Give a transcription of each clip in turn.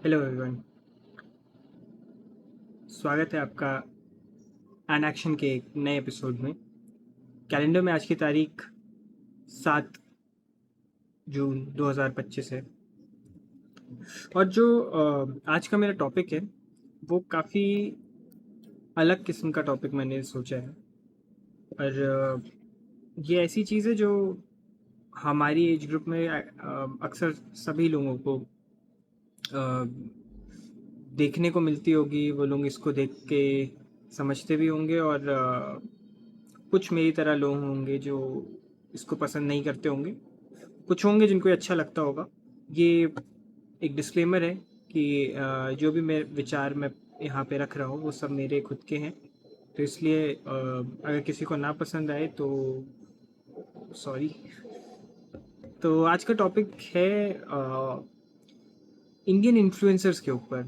Hello everyone. स्वागत है आपका एन एक्शन के एक नए एपिसोड में। कैलेंडर में आज की तारीख 7 जून 2025 है। और जो आज का मेरा टॉपिक है वो काफ़ी अलग किस्म का टॉपिक मैंने सोचा है। और ये ऐसी चीज़ है जो हमारी एज ग्रुप में अक्सर सभी लोगों को देखने को मिलती होगी। वो लोग इसको देख के समझते भी होंगे और कुछ मेरी तरह लोग होंगे जो इसको पसंद नहीं करते होंगे, कुछ होंगे जिनको ये अच्छा लगता होगा। ये एक डिस्क्लेमर है कि जो भी मेरे विचार मैं यहाँ पे रख रहा हूँ वो सब मेरे खुद के हैं, तो इसलिए अगर किसी को ना पसंद आए तो सॉरी। तो आज का टॉपिक है इंडियन इन्फ्लुएंसर्स के ऊपर।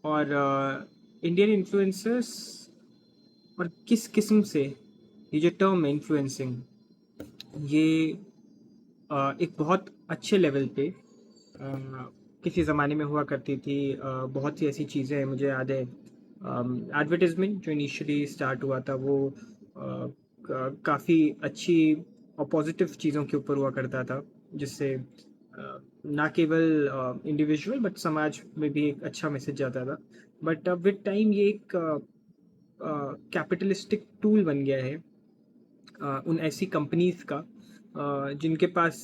और इंडियन इन्फ्लुएंसर्स और किस किस्म से ये जो टर्म है इन्फ्लुएंसिंग, ये एक बहुत अच्छे लेवल पे किसी ज़माने में हुआ करती थी। बहुत सी ऐसी चीज़ें हैं, मुझे याद है एडवर्टाइजमेंट जो इनिशियली स्टार्ट हुआ था वो काफ़ी अच्छी और पॉजिटिव चीज़ों के ऊपर हुआ करता था, जिससे ना केवल इंडिविजुअल बट समाज में भी एक अच्छा मैसेज जाता था। बट विद टाइम ये एक कैपिटलिस्टिक टूल बन गया है उन ऐसी कंपनीज का जिनके पास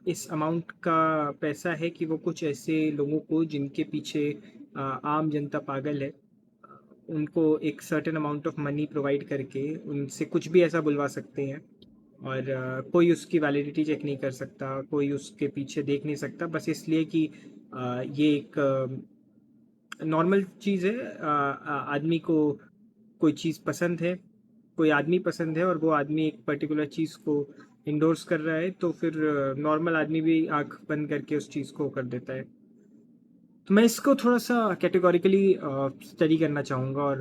इस अमाउंट का पैसा है कि वो कुछ ऐसे लोगों को जिनके पीछे आम जनता पागल है, उनको एक certain amount of money provide करके उनसे कुछ भी ऐसा बुलवा सकते हैं। और कोई उसकी वैलिडिटी चेक नहीं कर सकता, कोई उसके पीछे देख नहीं सकता, बस इसलिए कि ये एक नॉर्मल चीज़ है। आदमी को कोई चीज़ पसंद है, कोई आदमी पसंद है और वो आदमी एक पर्टिकुलर चीज़ को इंडोर्स कर रहा है, तो फिर नॉर्मल आदमी भी आंख बंद करके उस चीज़ को कर देता है। तो मैं इसको थोड़ा सा कैटेगोरिकली स्टडी करना चाहूँगा और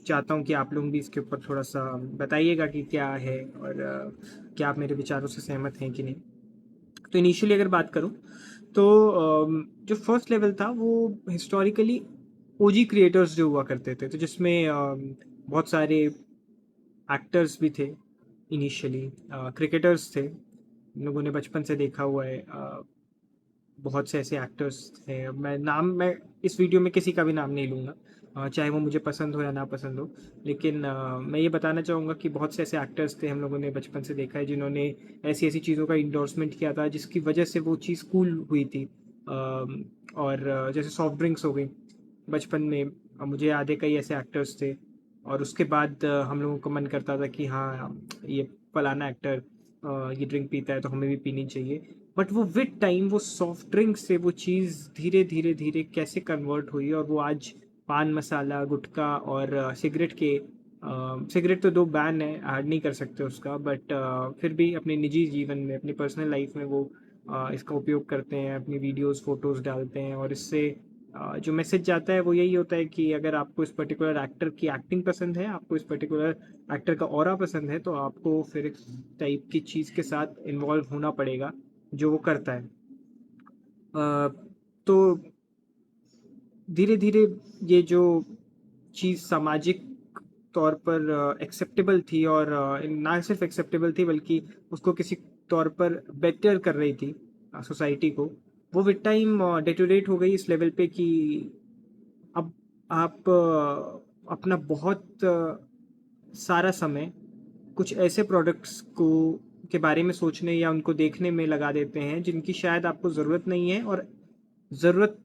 चाहता हूँ कि आप लोग भी इसके ऊपर थोड़ा सा बताइएगा कि क्या है और क्या आप मेरे विचारों से सहमत हैं कि नहीं। तो इनिशियली अगर बात करूँ तो जो फर्स्ट लेवल था वो हिस्टोरिकली ओजी क्रिएटर्स जो हुआ करते थे, तो जिसमें बहुत सारे एक्टर्स भी थे। इनिशियली क्रिकेटर्स थे, हम लोगों ने बचपन से देखा हुआ है। बहुत से ऐसे एक्टर्स हैं, मैं इस वीडियो में किसी का भी नाम नहीं लूँगा, चाहे वो मुझे पसंद हो या ना पसंद हो। लेकिन मैं ये बताना चाहूँगा कि बहुत से ऐसे एक्टर्स थे हम लोगों ने बचपन से देखा है जिन्होंने ऐसी ऐसी चीज़ों का इंडोर्समेंट किया था जिसकी वजह से वो चीज़ कूल हुई थी। और जैसे सॉफ्ट ड्रिंक्स हो गई बचपन में, मुझे याद है कई ऐसे एक्टर्स थे। और उसके बाद हम लोगों को मन करता था कि हाँ, ये फलाना एक्टर ये ड्रिंक पीता है तो हमें भी पीनी चाहिए। बट वो विद टाइम वो सॉफ्ट ड्रिंक से वो चीज़ धीरे धीरे धीरे कैसे कन्वर्ट हुई और वो आज पान मसाला गुटखा और सिगरेट के सिगरेट तो दो बैन है, ऐड नहीं कर सकते उसका, बट फिर भी अपने निजी जीवन में अपनी पर्सनल लाइफ में वो इसका उपयोग करते हैं, अपनी वीडियोस फोटोज़ डालते हैं। और इससे जो मैसेज जाता है वो यही होता है कि अगर आपको इस पर्टिकुलर एक्टर की एक्टिंग पसंद है, आपको इस पर्टिकुलर एक्टर का ऑरा पसंद है, तो आपको फिर इस टाइप की चीज़ के साथ इन्वॉल्व होना पड़ेगा जो वो करता है। तो धीरे धीरे ये जो चीज़ सामाजिक तौर पर एक्सेप्टेबल थी और ना सिर्फ एक्सेप्टेबल थी बल्कि उसको किसी तौर पर बेटर कर रही थी सोसाइटी को, वो विद टाइम डेटोरेट हो गई इस लेवल पे कि अब आप अपना बहुत सारा समय कुछ ऐसे प्रोडक्ट्स को के बारे में सोचने या उनको देखने में लगा देते हैं जिनकी शायद आपको ज़रूरत नहीं है, और ज़रूरत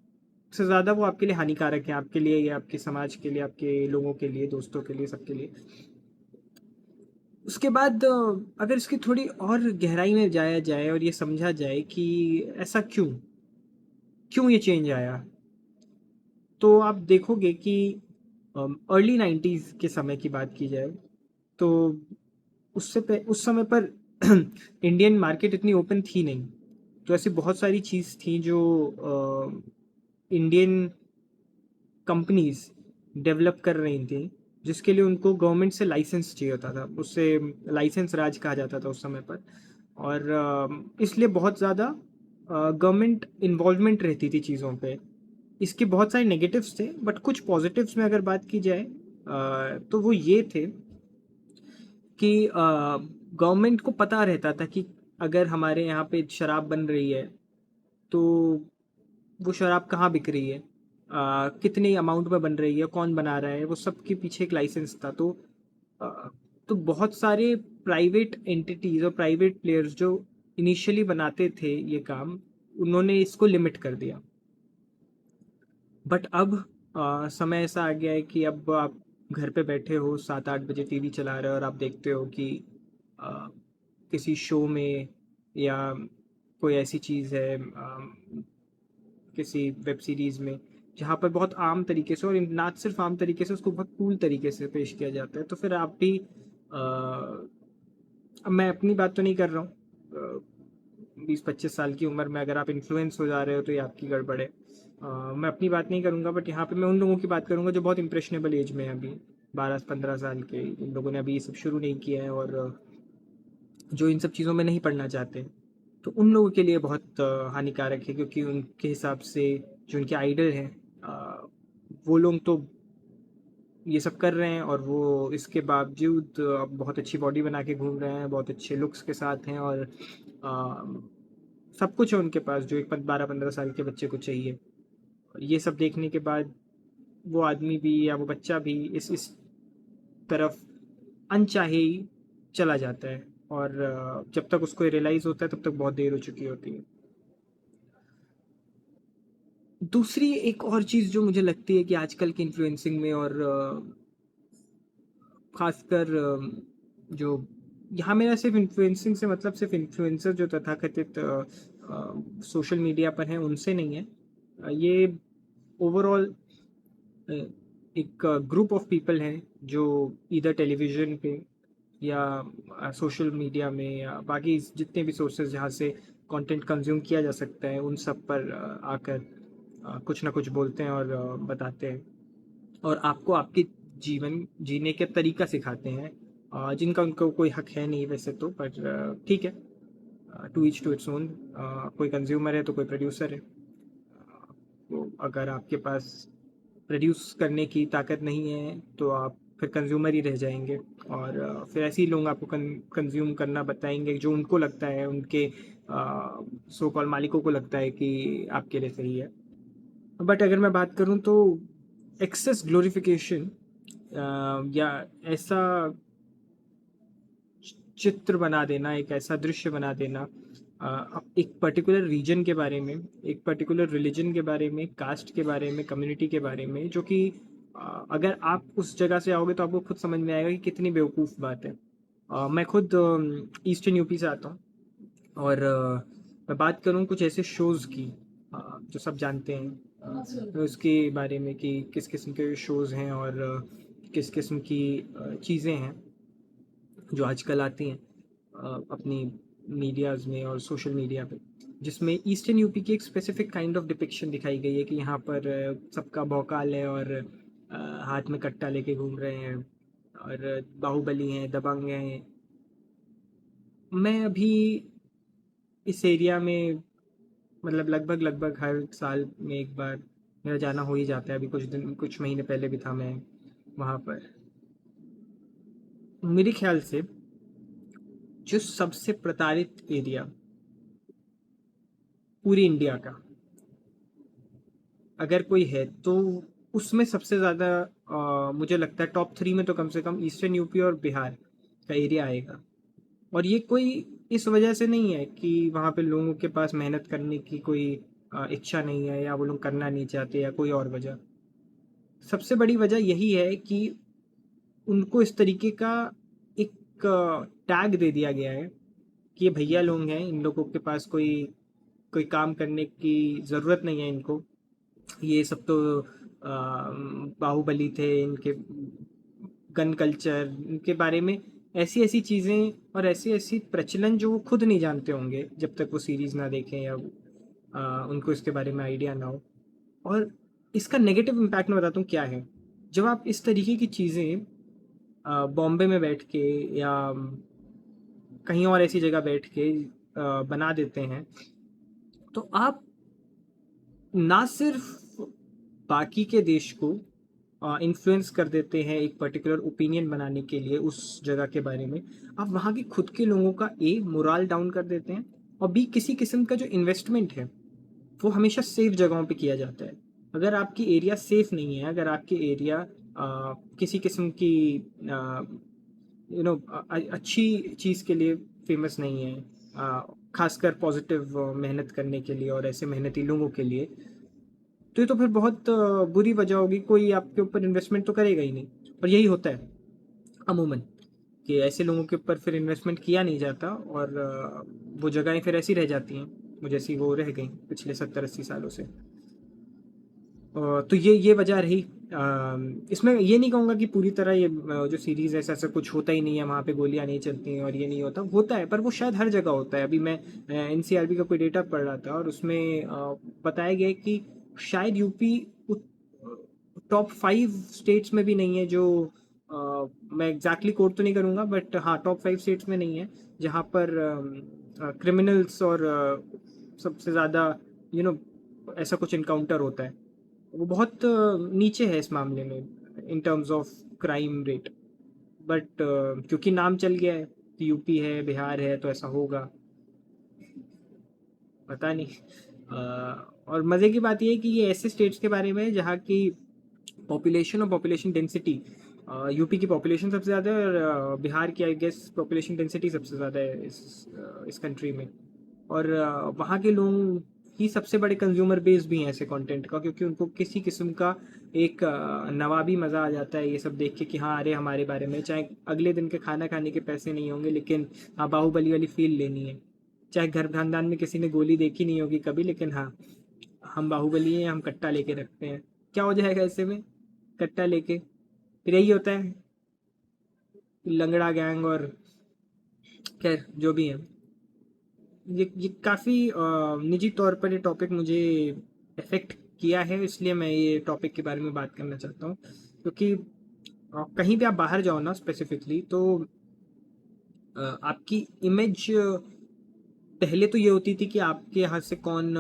से ज़्यादा वो आपके लिए हानिकारक है, आपके लिए या आपके समाज के लिए, आपके लोगों के लिए, दोस्तों के लिए, सबके लिए। उसके बाद अगर इसकी थोड़ी और गहराई में जाया जाए और ये समझा जाए कि ऐसा क्यों क्यों ये चेंज आया, तो आप देखोगे कि अर्ली 90s के समय की बात की जाए तो उस समय पर इंडियन मार्केट इतनी ओपन थी नहीं। तो ऐसी बहुत सारी चीज़ थी जो इंडियन कंपनीज डेवलप कर रही थी, जिसके लिए उनको गवर्नमेंट से लाइसेंस चाहिए होता था, उससे लाइसेंस राज कहा जाता था उस समय पर। और इसलिए बहुत ज़्यादा गवर्नमेंट इन्वॉल्वमेंट रहती थी चीज़ों पे। इसके बहुत सारे नेगेटिव्स थे, बट कुछ पॉजिटिव्स में अगर बात की जाए तो वो ये थे कि गवर्नमेंट को पता रहता था कि अगर हमारे यहाँ पे शराब बन रही है तो वो शराब कहाँ बिक रही है, कितनी अमाउंट में बन रही है, कौन बना रहा है, वो सब के पीछे एक लाइसेंस था। अ, तो बहुत सारे प्राइवेट एंटिटीज और प्राइवेट प्लेयर्स जो इनिशियली बनाते थे ये काम, उन्होंने इसको लिमिट कर दिया। बट अब समय ऐसा आ गया है कि अब आप घर पे बैठे हो, 7-8 बजे टीवी चला रहे हो और आप देखते हो कि अ, किसी शो में या कोई ऐसी चीज़ है, किसी वेब सीरीज़ में, जहाँ पर बहुत आम तरीके से, और ना सिर्फ आम तरीके से, उसको बहुत कूल तरीके से पेश किया जाता है, तो फिर आप भी अब मैं अपनी बात तो नहीं कर रहा हूँ, 20-25 साल की उम्र में अगर आप इन्फ्लुएंस हो जा रहे हो तो ये आपकी गड़बड़ है। मैं अपनी बात नहीं करूँगा, बट यहाँ पे मैं उन लोगों की बात करूँगा जो बहुत इम्प्रेशनेबल एज में है अभी, 12-15 साल के, इन लोगों ने अभी ये सब शुरू नहीं किया है और जो इन सब चीज़ों में नहीं पढ़ना चाहते, तो उन लोगों के लिए बहुत हानिकारक है, क्योंकि उनके हिसाब से जो उनके आइडल हैं, वो लोग तो ये सब कर रहे हैं और वो इसके बावजूद बहुत अच्छी बॉडी बना के घूम रहे हैं, बहुत अच्छे लुक्स के साथ हैं, और सब कुछ है उनके पास जो एक 12-15 साल के बच्चे को चाहिए। ये सब देखने के बाद वो आदमी भी या वो बच्चा भी इस तरफ अनचाहे ही चला जाता है, और जब तक उसको रियलाइज़ होता है तब तक बहुत देर हो चुकी होती है। दूसरी एक और चीज़ जो मुझे लगती है कि आजकल के इन्फ्लुएंसिंग में, और खासकर जो यहाँ मेरा सिर्फ इन्फ्लुएंसिंग से मतलब सिर्फ इन्फ्लुएंसर जो तथाकथित सोशल मीडिया पर हैं उनसे नहीं है, ये ओवरऑल एक ग्रुप ऑफ पीपल हैं जो इधर टेलीविज़न पे या सोशल मीडिया में या बाकी जितने भी सोर्सेज जहाँ से कंटेंट कंज्यूम किया जा सकता है, उन सब पर आकर कुछ ना कुछ बोलते हैं और बताते हैं, और आपको आपके जीवन जीने का तरीका सिखाते हैं, जिनका उनको कोई हक है नहीं वैसे तो, पर ठीक है, to each to its own. कोई कंज्यूमर है तो कोई प्रोड्यूसर है, तो अगर आपके पास प्रोड्यूस करने की ताकत नहीं है तो आप फिर कंज्यूमर ही रह जाएंगे, और फिर ऐसे ही लोग आपको कंज्यूम करना बताएंगे जो उनको लगता है, उनके सो कॉल मालिकों को लगता है कि आपके लिए सही है। बट अगर मैं बात करूं तो एक्सेस ग्लोरिफिकेशन या ऐसा चित्र बना देना, एक ऐसा दृश्य बना देना एक पर्टिकुलर रीजन के बारे में, एक पर्टिकुलर रिलीजन के बारे में, कास्ट के बारे में, कम्युनिटी के बारे में, जो कि अगर आप उस जगह से आओगे तो आपको खुद समझ में आएगा कि कितनी बेवकूफ़ बात है। मैं खुद ईस्टर्न यूपी से आता हूँ, और मैं बात करूँ कुछ ऐसे शोज़ की जो सब जानते हैं, तो उसके बारे में कि किस किस्म के शोज़ हैं और किस किस्म की चीज़ें हैं जो आजकल आती हैं अपनी मीडियाज़ में और सोशल मीडिया पे, जिसमें ईस्टर्न यूपी की एक स्पेसिफिक काइंड ऑफ डिपिक्शन दिखाई गई है कि यहाँ पर सबका भौकाल है और हाथ में कट्टा लेके घूम रहे हैं और बाहुबली हैं, दबंग हैं। मैं अभी इस एरिया में मतलब लगभग लगभग हर साल में एक बार मेरा जाना हो ही जाता है। अभी कुछ महीने पहले भी था मैं वहाँ पर। मेरे ख्याल से जो सबसे प्रताड़ित एरिया पूरी इंडिया का अगर कोई है तो उसमें सबसे ज़्यादा मुझे लगता है टॉप 3 में तो कम से कम ईस्टर्न यूपी और बिहार का एरिया आएगा। और ये कोई इस वजह से नहीं है कि वहाँ पे लोगों के पास मेहनत करने की कोई इच्छा नहीं है या वो लोग करना नहीं चाहते या कोई और वजह। सबसे बड़ी वजह यही है कि उनको इस तरीके का एक टैग दे दिया गया है कि ये भैया लोग हैं, इन लोगों के पास कोई कोई काम करने की ज़रूरत नहीं है इनको, ये सब तो बाहुबली थे, इनके गन कल्चर, इनके बारे में ऐसी ऐसी चीज़ें और ऐसी ऐसी प्रचलन जो वो खुद नहीं जानते होंगे जब तक वो सीरीज़ ना देखें या उनको इसके बारे में आइडिया ना हो। और इसका नेगेटिव इम्पैक्ट मैं बताता हूँ क्या है। जब आप इस तरीके की चीज़ें बॉम्बे में बैठ के या कहीं और ऐसी जगह बैठ के बना देते हैं, तो आप ना सिर्फ बाकी के देश को इन्फ्लुएंस कर देते हैं एक पर्टिकुलर ओपिनियन बनाने के लिए उस जगह के बारे में, आप वहाँ के खुद के लोगों का मोरल डाउन कर देते हैं, और बी किसी किस्म का जो इन्वेस्टमेंट है वो हमेशा सेफ जगहों पे किया जाता है। अगर आपकी एरिया सेफ नहीं है, अगर आपकी एरिया किसी किस्म की अच्छी चीज़ के लिए फेमस नहीं है, खासकर पॉजिटिव मेहनत करने के लिए और ऐसे मेहनती लोगों के लिए, तो ये तो फिर बहुत बुरी वजह होगी, कोई आपके ऊपर इन्वेस्टमेंट तो करेगा ही नहीं। और यही होता है अमूमन कि ऐसे लोगों के ऊपर फिर इन्वेस्टमेंट किया नहीं जाता, और वो जगहें फिर ऐसी रह जाती हैं वो जैसी वो रह गई पिछले 70-80 सालों से। तो ये वजह रही। इसमें ये नहीं कहूँगा कि पूरी तरह ये जो सीरीज़ है ऐसा कुछ होता ही नहीं है, वहाँ पे गोलियाँ नहीं चलती हैं और ये नहीं होता, होता है, पर वो शायद हर जगह होता है। अभी मैं एनसीआरबी का कोई डेटा पढ़ रहा था और उसमें बताया गया कि शायद यूपी टॉप 5 स्टेट्स में भी नहीं है, जो मैं एग्जैक्टली कोट तो नहीं करूँगा, बट हाँ टॉप 5 स्टेट्स में नहीं है जहाँ पर क्रिमिनल्स और सबसे ज़्यादा यू नो ऐसा कुछ इनकाउंटर होता है। वो बहुत नीचे है इस मामले में in terms of crime rate, but क्योंकि नाम चल गया है कि यूपी है, बिहार है, तो ऐसा होगा, पता नहीं। और मज़े की बात ये है कि ये ऐसे स्टेट्स के बारे में है जहाँ की पॉपुलेशन और पॉपुलेशन डेंसिटी, यूपी की पॉपुलेशन सबसे ज़्यादा है और बिहार की आई गेस पॉपुलेशन डेंसिटी सबसे ज़्यादा है इस कंट्री में। और वहाँ के लोग ही सबसे बड़े कंज्यूमर बेस भी हैं ऐसे कंटेंट का, क्योंकि उनको किसी किस्म का एक नवाबी मज़ा आ जाता है ये सब देख के कि हाँ अरे हमारे बारे में, चाहे अगले दिन के खाना खाने के पैसे नहीं होंगे लेकिन हाँ बाहुबली वाली फील लेनी है। चाहे घर खानदान में किसी ने गोली देखी नहीं होगी कभी, लेकिन हाँ हम बाहुबली हैं, हम कट्टा लेके रखते हैं। क्या हो जाएगा ऐसे में कट्टा लेके? फिर यही होता है, लंगड़ा गैंग और खैर जो भी है। ये काफ़ी निजी तौर पर ये टॉपिक मुझे अफेक्ट किया है, इसलिए मैं ये टॉपिक के बारे में बात करना चाहता हूँ, क्योंकि कहीं भी आप बाहर जाओ ना स्पेसिफिकली, तो आपकी इमेज पहले तो ये होती थी कि आपके यहाँ से कौन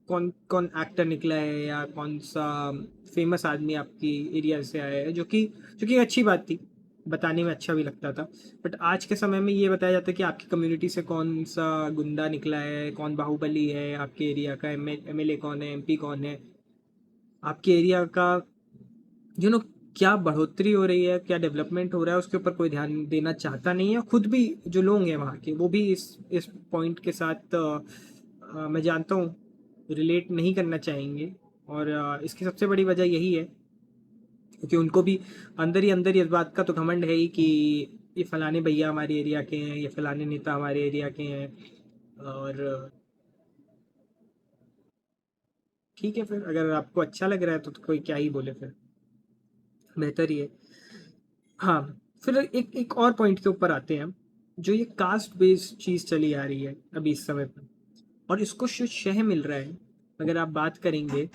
कौन कौन एक्टर निकला है या कौन सा फेमस आदमी आपकी एरिया से आया है, जो कि अच्छी बात थी, बताने में अच्छा भी लगता था। बट आज के समय में ये बताया जाता है कि आपकी कम्युनिटी से कौन सा गुंडा निकला है, कौन बाहुबली है, आपके एरिया का एमएलए कौन है, एमपी कौन है, आपके एरिया का यू नो क्या बढ़ोतरी हो रही है, क्या डेवलपमेंट हो रहा है, उसके ऊपर कोई ध्यान देना चाहता नहीं है। खुद भी जो लोग हैं वहाँ के वो भी इस पॉइंट के साथ मैं जानता हूँ रिलेट नहीं करना चाहेंगे, और इसकी सबसे बड़ी वजह यही है क्योंकि उनको भी अंदर ही अंदर इस बात का तो घमंड है ही कि ये फलाने भैया हमारे एरिया के हैं, ये फलाने नेता हमारे एरिया के हैं। और ठीक है, फिर अगर आपको अच्छा लग रहा है तो कोई क्या ही बोले, फिर बेहतर ही है। हाँ, फिर एक एक और पॉइंट के ऊपर आते हैं, जो ये कास्ट बेस्ड चीज़ चली आ रही है अभी इस समय पर, और इसको जो शह मिल रहा है अगर आप बात करेंगे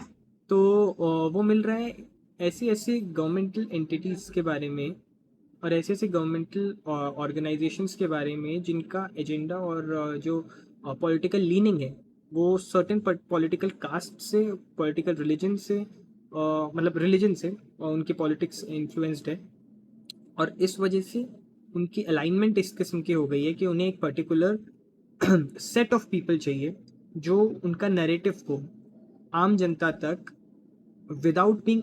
तो वो मिल रहा है ऐसी ऐसी गवर्नमेंटल एंटिटीज़ के बारे में और ऐसे ऐसे गवर्नमेंटल ऑर्गेनाइजेशंस के बारे में जिनका एजेंडा और जो पॉलिटिकल लीनिंग है वो सर्टेन पॉलिटिकल कास्ट से, पॉलिटिकल रिलीजन से, मतलब रिलीजन से उनकी पॉलिटिक्स इन्फ्लुएंस्ड है। और इस वजह से उनकी अलाइनमेंट इस किस्म की हो गई है कि उन्हें एक पर्टिकुलर सेट ऑफ पीपल चाहिए जो उनका नैरेटिव को आम जनता तक without being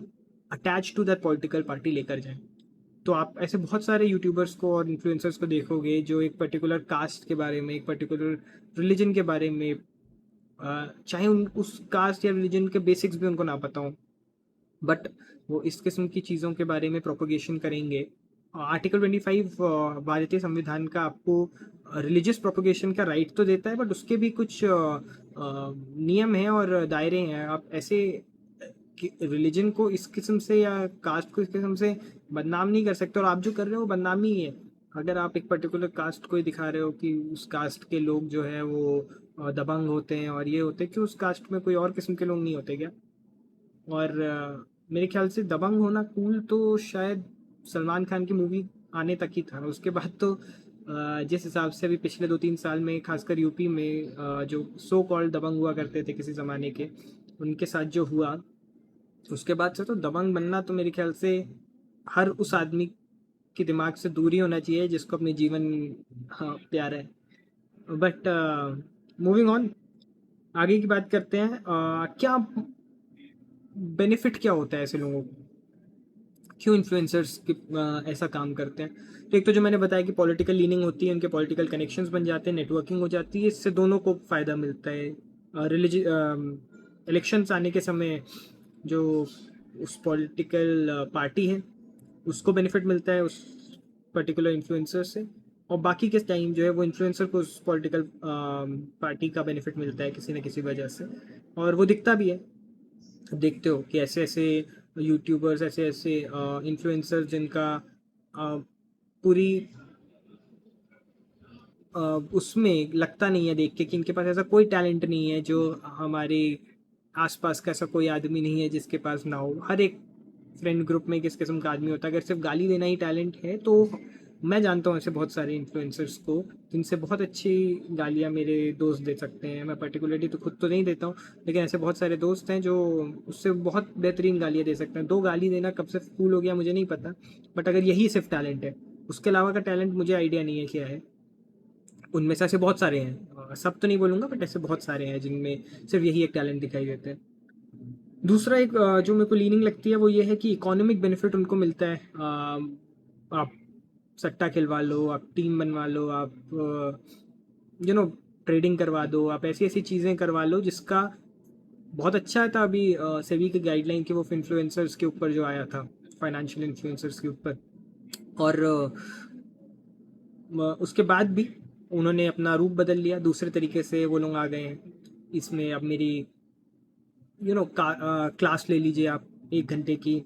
attach to that political party लेकर जाएं। तो आप ऐसे बहुत सारे यूट्यूबर्स को और इन्फ्लुएंसर्स को देखोगे जो एक पर्टिकुलर कास्ट के बारे में, एक पर्टिकुलर रिलीजन के बारे में, चाहे उन उस कास्ट या रिलीजन के बेसिक्स भी उनको ना पता हो, बट वो इस किस्म की चीज़ों के बारे में प्रोपोगेशन करेंगे। आर्टिकल 25 भारतीय संविधान का आपको रिलीजियस प्रोपोगेशन का राइट तो देता है, बट उसके भी कुछ नियम हैं और दायरे हैं। आप ऐसे रिलीजन को इस किस्म से या कास्ट को इस किस्म से बदनाम नहीं कर सकते, और आप जो कर रहे हो वो बदनामी ही है। अगर आप एक पर्टिकुलर कास्ट को ही दिखा रहे हो कि उस कास्ट के लोग जो है वो दबंग होते हैं और ये होते हैं, कि उस कास्ट में कोई और किस्म के लोग नहीं होते क्या? और मेरे ख्याल से दबंग होना कूल तो शायद सलमान खान की मूवी आने तक ही था, उसके बाद तो जिस हिसाब से अभी पिछले 2-3 साल में खासकर यूपी में जो सो कॉल्ड दबंग हुआ करते थे किसी ज़माने के, उनके साथ जो हुआ उसके बाद से तो दबंग बनना तो मेरे ख्याल से हर उस आदमी के दिमाग से दूर ही होना चाहिए जिसको अपने जीवन, हाँ, प्यारा है। बट मूविंग ऑन, आगे की बात करते हैं। क्या बेनिफिट क्या होता है ऐसे लोगों को, क्यों इन्फ्लुएंसर्स ऐसा काम करते हैं? तो एक तो जो मैंने बताया कि पॉलिटिकल लीनिंग होती है, उनके पॉलिटिकल कनेक्शंस बन जाते हैं, नेटवर्किंग हो जाती है, इससे दोनों को फ़ायदा मिलता है। इलेक्शंस आने के समय जो उस पॉलिटिकल पार्टी है उसको बेनिफिट मिलता है उस पर्टिकुलर इन्फ्लुएंसर से, और बाकी के टाइम जो है वो इन्फ्लुएंसर को उस पॉलिटिकल पार्टी का बेनिफिट मिलता है किसी न किसी वजह से, और वो दिखता भी है। देखते हो कि ऐसे ऐसे यूट्यूबर्स, ऐसे ऐसे इन्फ्लुएंसर्स जिनका पूरी उसमें लगता नहीं है देख के कि इनके पास ऐसा कोई टैलेंट नहीं है, जो हमारे आसपास का ऐसा कोई आदमी नहीं है जिसके पास ना हो। हर एक फ्रेंड ग्रुप में किस किस्म का आदमी होता है। अगर सिर्फ गाली देना ही टैलेंट है तो मैं जानता हूँ ऐसे बहुत सारे इन्फ्लुएंसर्स को जिनसे बहुत अच्छी गालियाँ मेरे दोस्त दे सकते हैं। मैं पर्टिकुलरली तो खुद तो नहीं देता हूँ, लेकिन ऐसे बहुत सारे दोस्त हैं जो उससे बहुत बेहतरीन गालियाँ दे सकते हैं। दो गाली देना कब से कूल हो गया मुझे नहीं पता, बट अगर यही सिर्फ टैलेंट है, उसके अलावा का टैलेंट मुझे आइडिया नहीं है क्या है। उनमें से ऐसे बहुत सारे हैं, सब तो नहीं बोलूँगा, बट ऐसे बहुत सारे हैं जिनमें सिर्फ यही एक टैलेंट दिखाई देते हैं। दूसरा एक जो मेरे को लीनिंग लगती है वो ये है कि इकोनॉमिक बेनिफिट उनको मिलता है। आप सट्टा खिलवा लो, आप टीम बनवा लो, आप ट्रेडिंग करवा दो, आप ऐसी ऐसी चीज़ें करवा लो जिसका बहुत अच्छा था अभी सेबी के गाइडलाइन के वो इन्फ्लुएंसर्स के ऊपर जो आया था, फाइनेंशियल इन्फ्लुएंसर्स के ऊपर। और उसके बाद भी उन्होंने अपना रूप बदल लिया, दूसरे तरीके से वो लोग आ गए हैं इसमें। अब मेरी क्लास ले लीजिए आप, 1 घंटे की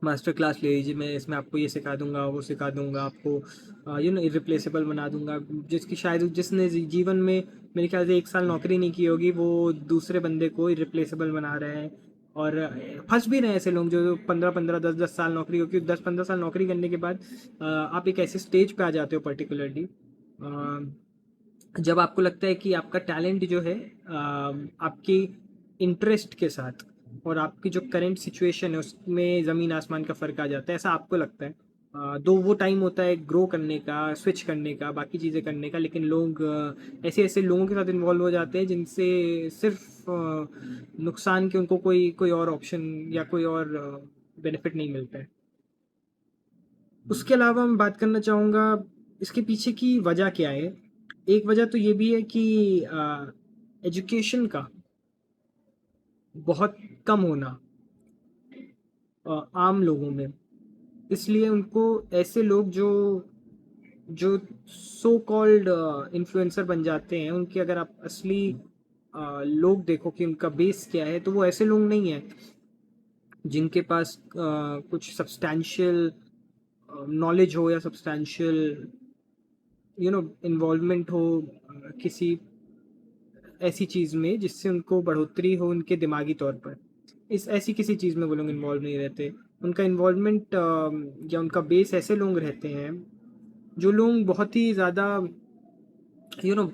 मास्टर क्लास ले लीजिए, मैं इसमें आपको ये सिखा दूंगा, वो सिखा दूंगा, आपको इरिप्लेसेबल बना दूंगा। जिसकी शायद जिसने जीवन में मेरे ख्याल से 1 साल नौकरी नहीं की होगी, वो दूसरे बंदे को इरिप्लेसेबल बना रहे हैं। और फंस भी रहे हैं ऐसे लोग जो 15-15 10-10 साल नौकरी हो, क्योंकि 10-15 साल नौकरी करने के बाद आप एक ऐसे स्टेज पे आ जाते हो पर्टिकुलरली, जब आपको लगता है कि आपका टैलेंट जो है आपकी इंटरेस्ट के साथ और आपकी जो करंट सिचुएशन है उसमें ज़मीन आसमान का फ़र्क आ जाता है, ऐसा आपको लगता है। दो वो टाइम होता है ग्रो करने का, स्विच करने का, बाकी चीज़ें करने का, लेकिन लोग ऐसे ऐसे लोगों के साथ इन्वॉल्व हो जाते हैं जिनसे सिर्फ नुकसान के उनको कोई कोई और ऑप्शन या कोई और बेनिफिट नहीं मिलता है। उसके अलावा मैं बात करना चाहूँगा इसके पीछे की वजह क्या है। एक वजह तो ये भी है कि एजुकेशन का बहुत कम होना आम लोगों में, इसलिए उनको ऐसे लोग जो जो सो कॉल्ड इन्फ्लुएंसर बन जाते हैं, उनके अगर आप असली लोग देखो कि उनका बेस क्या है, तो वो ऐसे लोग नहीं हैं जिनके पास कुछ सब्सटैंशियल नॉलेज हो या सब्सटैंशियल इन्वॉल्वमेंट हो किसी ऐसी चीज़ में जिससे उनको बढ़ोतरी हो उनके दिमागी तौर पर। इस ऐसी किसी चीज़ में वो लोग इन्वॉल्व नहीं रहते। उनका इन्वॉल्वमेंट या उनका बेस ऐसे लोग रहते हैं जो लोग बहुत ही ज़्यादा यू नो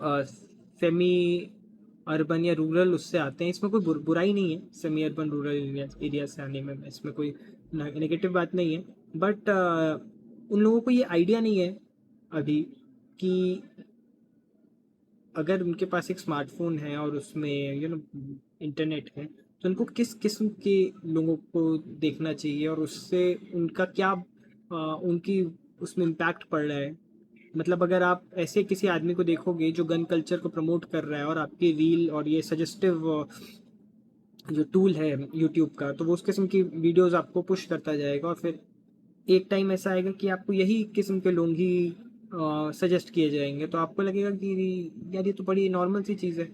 सेमी अर्बन या रूरल उससे आते हैं। इसमें कोई बुराई नहीं है सेमी अर्बन रूरल एरिया से आने में, इसमें कोई नेगेटिव बात नहीं है। बट उन लोगों को ये आइडिया नहीं है अभी कि अगर उनके पास एक स्मार्टफोन है और उसमें इंटरनेट है, तो उनको किस किस्म के लोगों को देखना चाहिए और उससे उनका क्या उनकी उसमें इम्पैक्ट पड़ रहा है। मतलब अगर आप ऐसे किसी आदमी को देखोगे जो गन कल्चर को प्रमोट कर रहा है और आपकी रील और ये सजेस्टिव जो टूल है यूट्यूब का, तो वो उस किस्म की वीडियोस आपको पुश करता जाएगा, और फिर एक टाइम ऐसा आएगा कि आपको यही किस्म के लोग ही सजेस्ट किए जाएंगे। तो आपको लगेगा कि यार ये तो बड़ी नॉर्मल सी चीज़ है,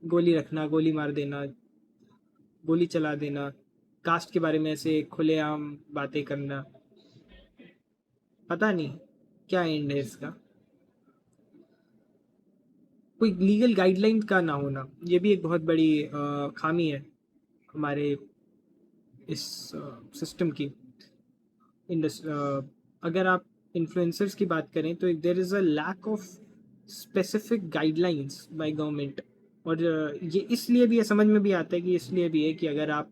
गोली रखना, गोली मार देना, गोली चला देना, कास्ट के बारे में ऐसे खुलेआम बातें करना। पता नहीं क्या एंड है इसका। कोई लीगल गाइडलाइन का ना होना, ये भी एक बहुत बड़ी खामी है हमारे इस सिस्टम की। अगर आप इन्फ्लुएंसर्स की बात करें तो there is a lack of specific guidelines by government. और ये इसलिए भी है, समझ में भी आता है कि इसलिए भी है कि अगर आप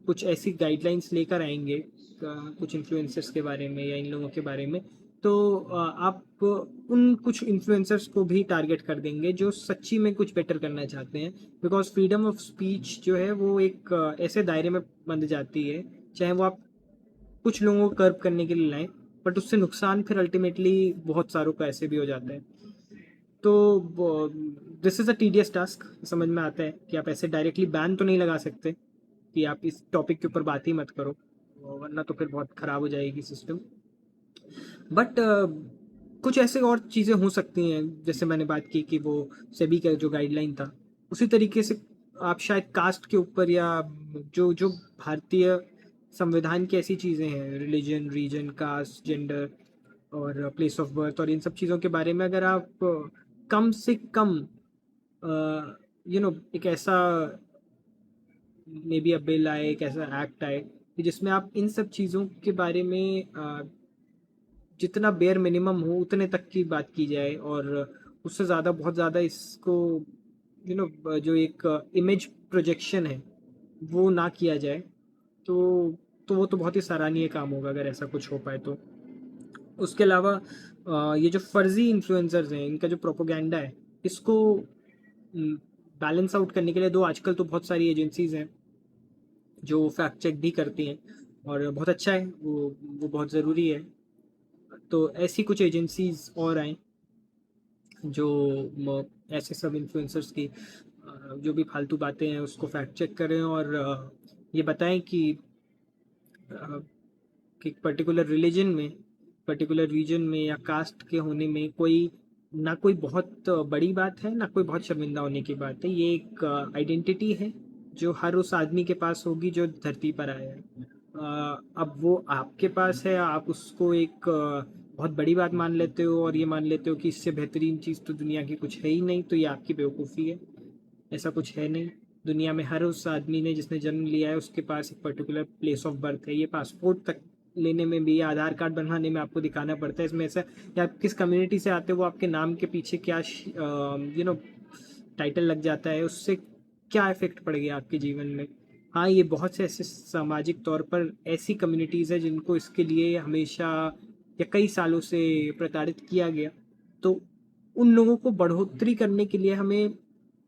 कुछ ऐसी गाइडलाइंस लेकर आएँगे कुछ इन्फ्लुएंसर्स के बारे में या इन लोगों के बारे में, तो आप उन कुछ इन्फ्लुएंसर्स को भी टारगेट कर देंगे जो सच्ची में कुछ बेटर करना चाहते हैं। बिकॉज़ फ्रीडम ऑफ स्पीच जो है वो एक ऐसे दायरे में बंध जाती है, चाहे वो आप कुछ लोगों को कर्व करने के लिए लाएँ, बट उससे नुकसान फिर अल्टीमेटली बहुत सारों को ऐसे भी हो जाता है। तो this is a tedious task, समझ में आता है कि आप ऐसे डायरेक्टली बैन तो नहीं लगा सकते कि आप इस टॉपिक के ऊपर बात ही मत करो, वरना तो फिर बहुत ख़राब हो जाएगी सिस्टम। बट कुछ ऐसे और चीज़ें हो सकती हैं, जैसे मैंने बात की कि वो सेबी का जो गाइडलाइन था, उसी तरीके से आप शायद कास्ट के ऊपर या जो जो भारतीय संविधान की ऐसी चीज़ें हैं, रिलीजन, रीजन, कास्ट, जेंडर और प्लेस ऑफ बर्थ और इन सब चीज़ों के बारे में अगर आप कम से कम एक ऐसा मे बी अ बिल आए, एक ऐसा एक्ट आए कि जिसमें आप इन सब चीज़ों के बारे में जितना बेयर मिनिमम हो उतने तक की बात की जाए, और उससे ज़्यादा बहुत ज़्यादा इसको जो एक इमेज प्रोजेक्शन है वो ना किया जाए, तो वो तो बहुत ही सराहनीय काम होगा अगर ऐसा कुछ हो पाए तो। उसके अलावा ये जो फर्जी इन्फ्लुएंसर्स हैं, इनका जो प्रोपोगंडा है, इसको बैलेंस आउट करने के लिए दो आजकल तो बहुत सारी एजेंसीज हैं जो फैक्ट चेक भी करती हैं, और बहुत अच्छा है वो बहुत ज़रूरी है। तो ऐसी कुछ एजेंसीज और आएँ जो ऐसे सब इन्फ्लुएंसर्स की जो भी फालतू बातें हैं उसको फैक्ट चेक करें, और ये बताएं अ, कि पर्टिकुलर रिलीजन में, पर्टिकुलर रीजन में या कास्ट के होने में कोई ना कोई बहुत बड़ी बात है, ना कोई बहुत शर्मिंदा होने की बात है। ये एक आइडेंटिटी है जो हर उस आदमी के पास होगी जो धरती पर आया है। अब वो आपके पास है, आप उसको एक बहुत बड़ी बात मान लेते हो और ये मान लेते हो कि इससे बेहतरीन चीज़ तो दुनिया की कुछ है ही नहीं, तो ये आपकी बेवकूफ़ी है। ऐसा कुछ है नहीं। दुनिया में हर उस आदमी ने जिसने जन्म लिया है उसके पास एक पर्टिकुलर प्लेस ऑफ बर्थ है। ये पासपोर्ट तक लेने में भी या आधार कार्ड बनवाने में आपको दिखाना पड़ता है इसमें ऐसा, या आप किस कम्युनिटी से आते हो वो आपके नाम के पीछे क्या टाइटल लग जाता है, उससे क्या इफेक्ट पड़ गया आपके जीवन में। हाँ, ये बहुत से ऐसे सामाजिक तौर पर ऐसी कम्युनिटीज़ है जिनको इसके लिए हमेशा या कई सालों से प्रताड़ित किया गया। तो उन लोगों को बढ़ोतरी करने के लिए हमें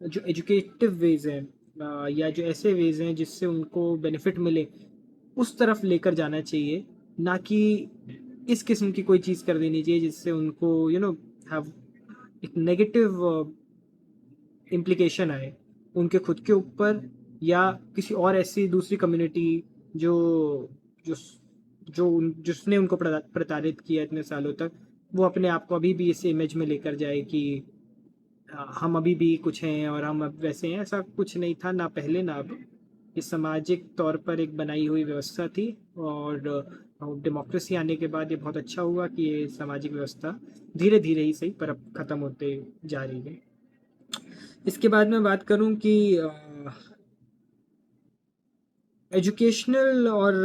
जो एजुकेटिव वेज हैं या जो ऐसे वेज हैं जिससे उनको बेनिफिट मिले, उस तरफ लेकर जाना चाहिए, ना कि इस किस्म की कोई चीज़ कर देनी चाहिए जिससे उनको हैव एक नेगेटिव इम्प्लीकेशन आए उनके खुद के ऊपर या किसी और ऐसी दूसरी कम्युनिटी जो जो जिसने उनको प्रताड़ित किया इतने सालों तक, वो अपने आप को अभी भी इस इमेज में लेकर जाए कि हम अभी भी कुछ हैं और हम अब वैसे हैं। ऐसा कुछ नहीं था, ना पहले ना अब। ये सामाजिक तौर पर एक बनाई हुई व्यवस्था थी, और डेमोक्रेसी आने के बाद ये बहुत अच्छा हुआ कि ये सामाजिक व्यवस्था धीरे धीरे ही सही पर अब ख़त्म होते जा रही है। इसके बाद मैं बात करूं कि एजुकेशनल और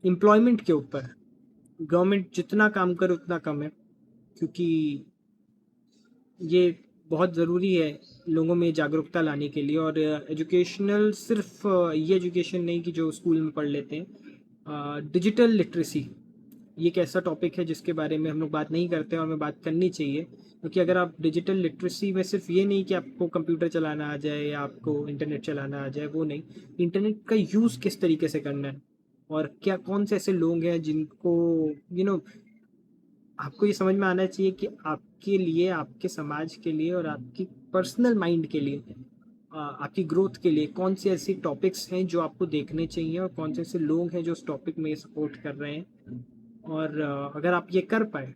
एम्प्लॉयमेंट के ऊपर गवर्नमेंट जितना काम करे उतना कम है, क्योंकि ये बहुत ज़रूरी है लोगों में जागरूकता लाने के लिए। और एजुकेशनल सिर्फ ये एजुकेशन नहीं कि जो स्कूल में पढ़ लेते हैं, डिजिटल लिटरेसी ये एक ऐसा टॉपिक है जिसके बारे में हम लोग बात नहीं करते हैं और हमें बात करनी चाहिए, क्योंकि अगर आप डिजिटल लिटरेसी में सिर्फ ये नहीं कि आपको कंप्यूटर चलाना आ जाए या आपको इंटरनेट चलाना आ जाए, वो नहीं, इंटरनेट का यूज़ किस तरीके से करना है और क्या कौन से ऐसे लोग हैं जिनको यू नो आपको ये समझ में आना चाहिए कि आपके लिए, आपके समाज के लिए और आपकी पर्सनल माइंड के लिए, आपकी ग्रोथ के लिए कौन से ऐसे टॉपिक्स हैं जो आपको देखने चाहिए और कौन से ऐसे लोग हैं जो उस टॉपिक में सपोर्ट कर रहे हैं। और अगर आप ये कर पाए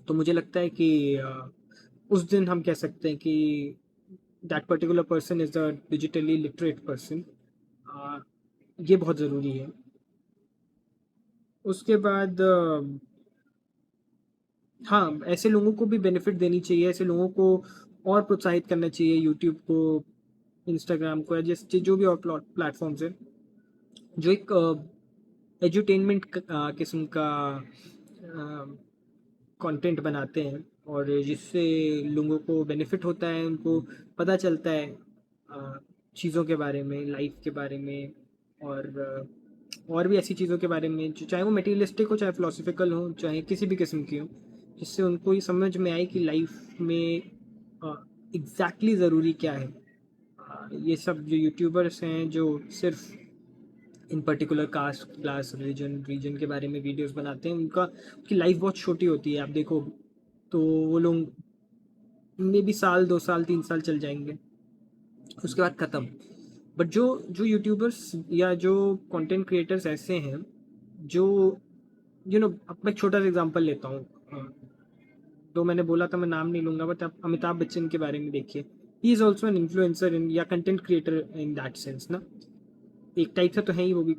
तो मुझे लगता है कि उस दिन हम कह सकते हैं कि that particular person is a digitally literate person. ये बहुत ज़रूरी है। उसके बाद हाँ, ऐसे लोगों को भी बेनिफिट देनी चाहिए, ऐसे लोगों को और प्रोत्साहित करना चाहिए, यूट्यूब को, इंस्टाग्राम को या जैसे जो भी और प्लेटफॉर्म्स हैं जो एक एजुटेनमेंट किस्म का कंटेंट बनाते हैं और जिससे लोगों को बेनिफिट होता है, उनको पता चलता है चीज़ों के बारे में, लाइफ के बारे में, और भी ऐसी चीज़ों के बारे में जो चाहे वो मटेरियलिस्टिक हो, चाहे फिलोसफिकल हो, चाहे किसी भी किस्म की हो, जिससे उनको ये समझ में आए कि लाइफ में एग्जैक्टली ज़रूरी क्या है। ये सब जो यूट्यूबर्स हैं जो सिर्फ इन particular caste class region region के बारे में वीडियोस बनाते हैं, उनकी लाइफ बहुत छोटी होती है। आप देखो तो वो लोग मे भी साल 2 साल 3 साल चल जाएंगे, उसके बाद ख़त्म। बट जो जो यूट्यूबर्स या जो कंटेंट क्रिएटर्स ऐसे हैं जो अब मैं एक छोटा सा एग्जांपल लेता हूँ। तो मैंने बोला था मैं नाम नहीं लूँगा, बट आप अमिताभ बच्चन के बारे में देखिए। He is also an influencer in या content creator in that sense ना, एक टाइप से तो है ही वो भी।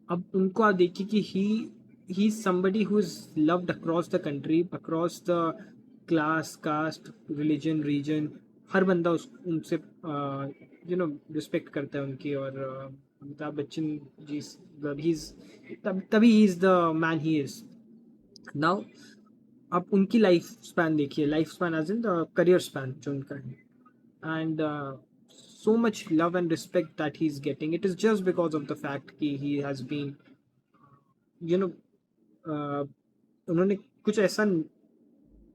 अब उनको आप देखिए कि he is somebody who is loved across the country, across the class caste religion region. हर बंदा उस उनसे रिस्पेक्ट करता है उनकी। और अमिताभ बच्चन जी ही इज तभी he is the man he is now. आप उनकी लाइफ स्पैन देखिए, life span as in the career span जो उनका है, and so much love and respect that he's getting. It is just because of the fact कि he has been you know उन्होंने कुछ ऐसा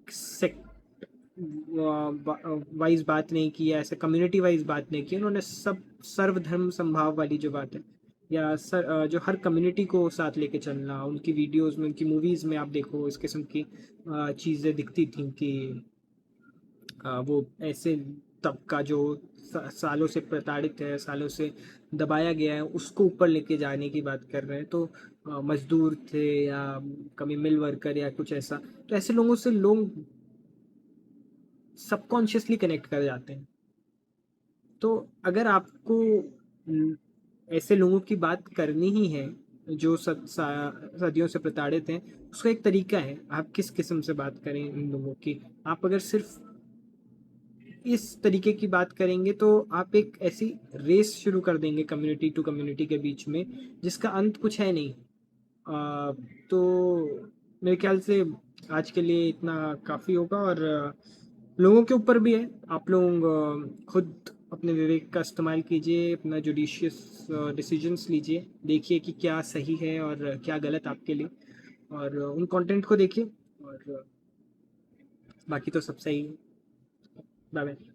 सेक्ट वाइज बात नहीं की या ऐसे कम्युनिटी वाइज बात नहीं की। उन्होंने सब सर्वधर्म संभाव वाली जो बात है, या जो हर कम्युनिटी को साथ लेके चलना, उनकी वीडियोस में उनकी मूवीज़ में आप देखो इस किस्म की चीज़ें दिखती थी कि वो ऐसे तबका जो सालों से प्रताड़ित है, सालों से दबाया गया है, उसको ऊपर लेके जाने की बात कर रहे हैं। तो मजदूर थे या कभी मिल वर्कर या कुछ ऐसा, तो ऐसे लोगों से लोग सबकॉन्शियसली कनेक्ट कर जाते हैं। तो अगर आपको ऐसे लोगों की बात करनी ही है जो सदियों से प्रताड़ित हैं, उसका एक तरीका है, आप किस किस्म से बात करें इन लोगों की। आप अगर सिर्फ इस तरीके की बात करेंगे तो आप एक ऐसी रेस शुरू कर देंगे कम्युनिटी टू कम्युनिटी के बीच में, जिसका अंत कुछ है नहीं। तो मेरे ख्याल से आज के लिए इतना काफ़ी होगा। और लोगों के ऊपर भी है, आप लोग खुद अपने विवेक का इस्तेमाल कीजिए, अपना जुडिशियस डिसीजंस लीजिए, देखिए कि क्या सही है और क्या गलत आपके लिए, और उन कंटेंट को देखिए। और बाकी तो सब सही है। Bye bye.